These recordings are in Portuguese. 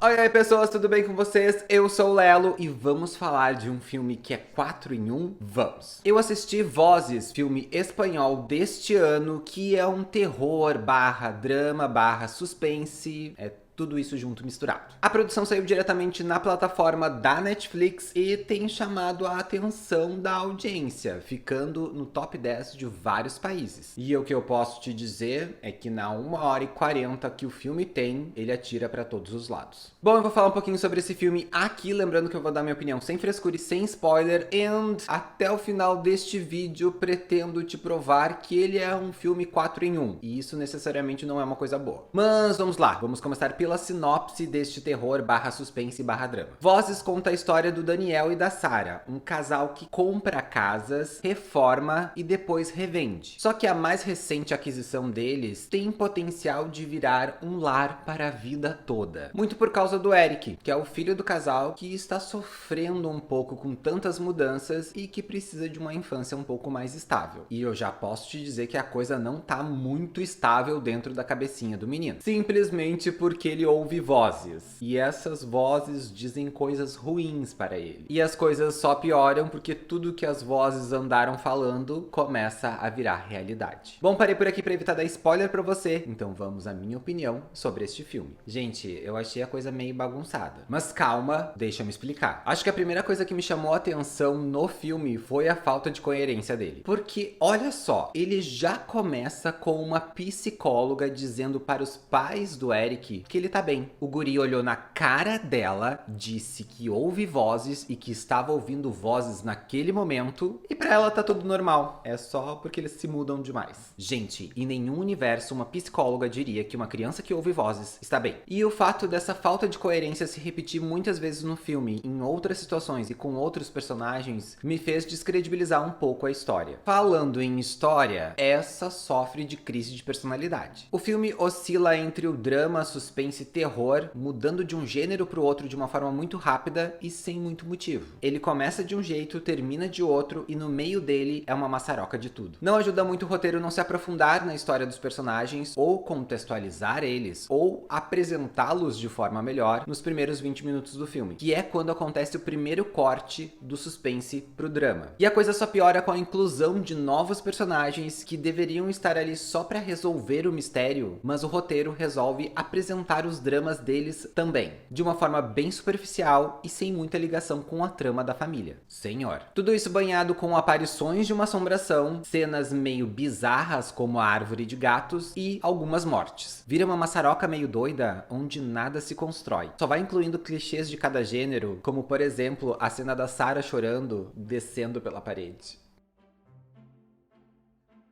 Oi, oi pessoas, tudo bem com vocês? Eu sou o Lelo e vamos falar de um filme que é 4 em 1? Vamos! Eu assisti Vozes, filme espanhol deste ano, que é um terror barra drama barra suspense, tudo isso junto misturado. A produção saiu diretamente na plataforma da Netflix e tem chamado a atenção da audiência, ficando no top 10 de vários países. E o que eu posso te dizer é que na 1h40 que o filme tem, ele atira para todos os lados. Bom, eu vou falar um pouquinho sobre esse filme aqui, lembrando que eu vou dar minha opinião sem frescura e sem spoiler, e até o final deste vídeo pretendo te provar que ele é um filme 4 em 1, e isso necessariamente não é uma coisa boa. Mas vamos lá, vamos começar pela sinopse deste terror barra suspense barra drama. Vozes conta a história do Daniel e da Sarah, um casal que compra casas, reforma e depois revende. Só que a mais recente aquisição deles tem potencial de virar um lar para a vida toda. Muito por causa do Eric, que é o filho do casal que está sofrendo um pouco com tantas mudanças e que precisa de uma infância um pouco mais estável. E eu já posso te dizer que a coisa não tá muito estável dentro da cabecinha do menino. Simplesmente porque ele ouve vozes. E essas vozes dizem coisas ruins para ele. E as coisas só pioram porque tudo que as vozes andaram falando começa a virar realidade. Bom, parei por aqui para evitar dar spoiler para você, então vamos à minha opinião sobre este filme. Gente, eu achei a coisa meio bagunçada. Mas calma, deixa eu me explicar. Acho que a primeira coisa que me chamou a atenção no filme foi a falta de coerência dele. Porque, olha só, ele já começa com uma psicóloga dizendo para os pais do Eric que ele tá bem. O guri olhou na cara dela, disse que ouve vozes e que estava ouvindo vozes naquele momento, e pra ela tá tudo normal. É só porque eles se mudam demais. Gente, em nenhum universo uma psicóloga diria que uma criança que ouve vozes está bem. E o fato dessa falta de coerência se repetir muitas vezes no filme, em outras situações e com outros personagens, me fez descredibilizar um pouco a história. Falando em história, essa sofre de crise de personalidade. O filme oscila entre o drama, suspense e terror, mudando de um gênero para o outro de uma forma muito rápida e sem muito motivo. Ele começa de um jeito, termina de outro e no meio dele é uma maçaroca de tudo. Não ajuda muito o roteiro não se aprofundar na história dos personagens, ou contextualizar eles, ou apresentá-los de forma melhor nos primeiros 20 minutos do filme, que é quando acontece o primeiro corte do suspense pro drama. E a coisa só piora com a inclusão de novos personagens que deveriam estar ali só para resolver o mistério, mas o roteiro resolve apresentar os dramas deles também, de uma forma bem superficial e sem muita ligação com a trama da família. Senhor. Tudo isso banhado com aparições de uma assombração, cenas meio bizarras como a árvore de gatos e algumas mortes. Vira uma maçaroca meio doida onde nada se constrói. Só vai incluindo clichês de cada gênero, como por exemplo a cena da Sarah chorando, descendo pela parede.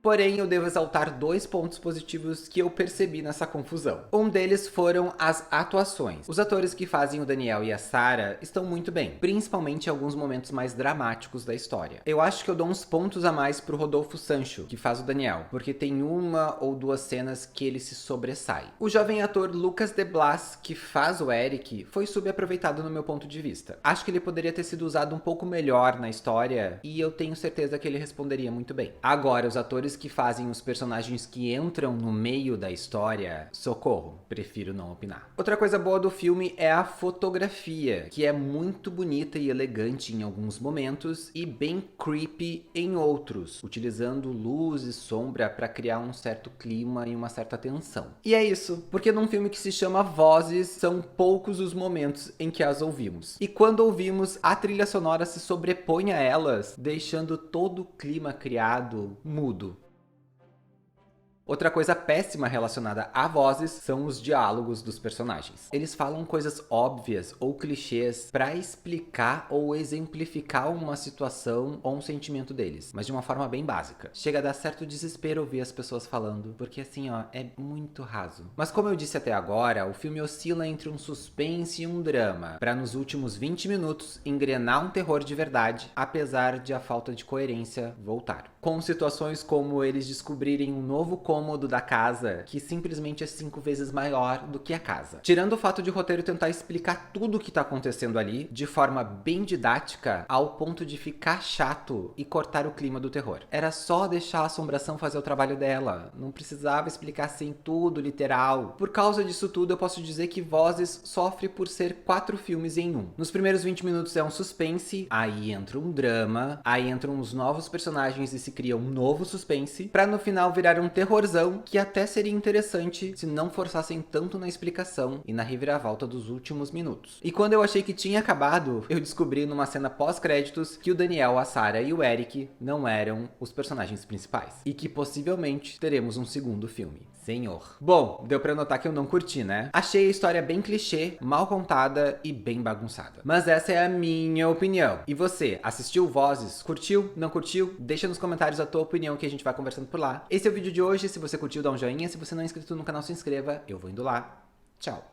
Porém, eu devo exaltar 2 pontos positivos que eu percebi nessa confusão. Um deles foram as atuações. Os atores que fazem o Daniel e a Sarah estão muito bem, principalmente em alguns momentos mais dramáticos da história. Eu acho que eu dou uns pontos a mais pro Rodolfo Sancho, que faz o Daniel, porque tem uma ou duas cenas que ele se sobressai. O jovem ator Lucas de Blas, que faz o Eric, foi subaproveitado no meu ponto de vista. Acho que ele poderia ter sido usado um pouco melhor na história, e eu tenho certeza que ele responderia muito bem. Agora, os atores que fazem os personagens que entram no meio da história, socorro, prefiro não opinar. Outra coisa boa do filme é a fotografia, que é muito bonita e elegante em alguns momentos e bem creepy em outros, utilizando luz e sombra para criar um certo clima e uma certa tensão. E é isso, porque num filme que se chama Vozes, são poucos os momentos em que as ouvimos. E quando ouvimos, a trilha sonora se sobrepõe a elas, deixando todo o clima criado mudo. Outra coisa péssima relacionada a vozes são os diálogos dos personagens. Eles falam coisas óbvias ou clichês para explicar ou exemplificar uma situação ou um sentimento deles, mas de uma forma bem básica. Chega a dar certo desespero ouvir as pessoas falando, porque assim, ó, é muito raso. Mas como eu disse até agora, o filme oscila entre um suspense e um drama, para nos últimos 20 minutos engrenar um terror de verdade, apesar de a falta de coerência voltar. com situações como eles descobrirem um novo cômodo da casa que simplesmente é 5 vezes maior do que a casa. Tirando o fato de o roteiro tentar explicar tudo o que tá acontecendo ali de forma bem didática, ao ponto de ficar chato e cortar o clima do terror. Era só deixar a assombração fazer o trabalho dela, não precisava explicar assim tudo literal. Por causa disso tudo, eu posso dizer que Vozes sofre por ser 4 filmes em um. Nos primeiros 20 minutos é um suspense, aí entra um drama, aí entram uns novos personagens e se cria um novo suspense, pra no final virar um terrorzão que até seria interessante se não forçassem tanto na explicação e na reviravolta dos últimos minutos. E quando eu achei que tinha acabado, eu descobri numa cena pós-créditos que o Daniel, a Sarah e o Eric não eram os personagens principais. E que possivelmente teremos um segundo filme. Senhor. Bom, deu pra notar que eu não curti, né? Achei a história bem clichê, mal contada e bem bagunçada. Mas essa é a minha opinião. E você, assistiu Vozes? Curtiu? Não curtiu? Deixa nos comentários a tua opinião que a gente vai conversando por lá. Esse é o vídeo de hoje. Se você curtiu, dá um joinha. Se você não é inscrito no canal, se inscreva. Eu vou indo lá. Tchau.